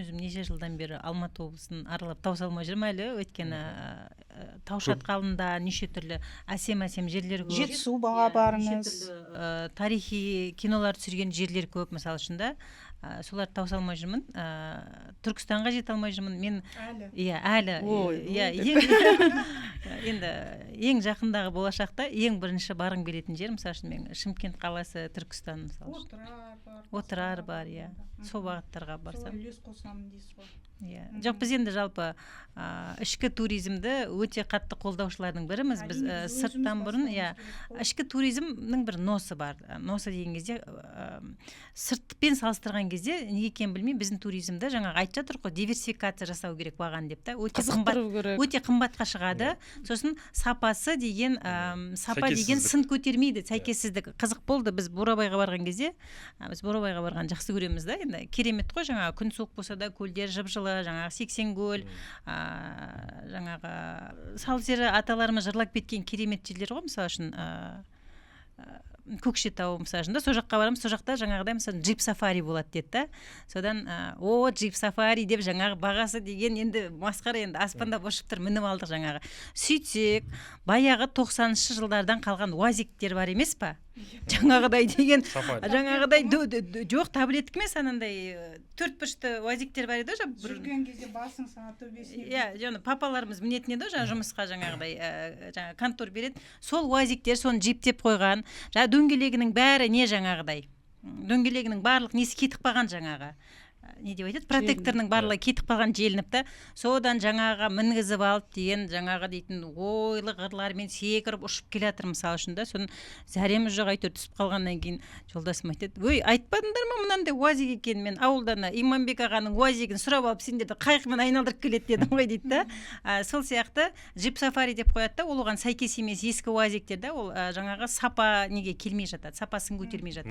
өзім неше жылдан бері Алматы облысын аралап тау салмай жүрмін әлі, өйткені тау шатқалында неше түрлі әсем жерлер көп. Жетісуға барыңыз. Тарихи кинолар түсірген жерлер көп, мысалы үшін да. Солар тау салмай жүрмін. Түркістанға жете алмай жүрмін. Мен әлі енді ең жақындағы болашақта ең бірінші барғым келетін жер, мысалы үшін мен Шымкент қаласы, Түркістан мысалы. Отырар бар, сол бағыттарға барсам. Солай үлес қосамын дейсіз ғой. Жоқ, біз енді жалпы ішкі туризмді өте қатты қолдаушылардың біріміз. Біз сырттан бұрын, ішкі туризмнің бір носы бар. Носы деген кезде сыртпен салыстырған кезде неге екенін білмеймін, біздің туризмді жаңағы айтып жатыр ғой, диверсификация жасау керек баған деп та. Өте қымбатқа шығады. Сосын сапасы деген сапа деген сын көтермейді, сәйкессіздік. Қызық болды, біз Бурабайға барған кезде, біз Бурабайға барған жақсы көреміз да, енді керемет қой, жаңағы күн суық болса да көлдер жып-жылы, жаңағы 80 көл, жаңағы сал сері аталарымыз жырлап кеткен керемет жерлер ғой, мысалы үшін Көкшетау мысалы үшін да, сол жаққа барамыз, сол жақта жаңағыдай мысалы джип сафари болады деді да. Содан джип сафари деп жаңағы бағасы деген енді масқара, енді аспанда ұшып тұр, мініп алдық жаңағы. Сөйтсек, баяғы 90-шы жылдардан қалған уазиктер бар емес па? Жаңағыдай деген, жаңағыдай жоқ, таблеттік емес, анандай 4 бұрышты уазиктер бар еді, жүрген кезде басың саған төбесіне. Жаңа папаларымыз мінетін еді, жаңа жұмысқа жаңағыдай жаңа контор береді. Сол уазиктер соны джиптеп қойған. Жаңа дөңгелегінің бәрі не жаңағыдай. Дөңгелегінің барлық несі кетіп қалған жаңағы. Не деп айтады? Протекторның барлығы кетіп қалған, желініп та. Содан жаңаға мінгізіп алып деген жаңағы дейтін ойлы қырлармен секіріп ұшып келе жатыр мысалы үшін да. Соны зәреміз жоқ, әйтеуір түсіп қалғаннан кейін жолдасым айтады: "Өй, айтпадыңдар ма мынандай уазик екенін? Мен ауылдан Иманбек ағаның уазигін сұрап алып, сендерді қайықпен айналдырып келеді дедім ғой" дейді да. Сол сияқты джип сафари деп қояды да, ол оған сәйкес емес ескі уазиктер да, ол жаңағы сапа неге келмей жатады, сапасын көтермей жатады.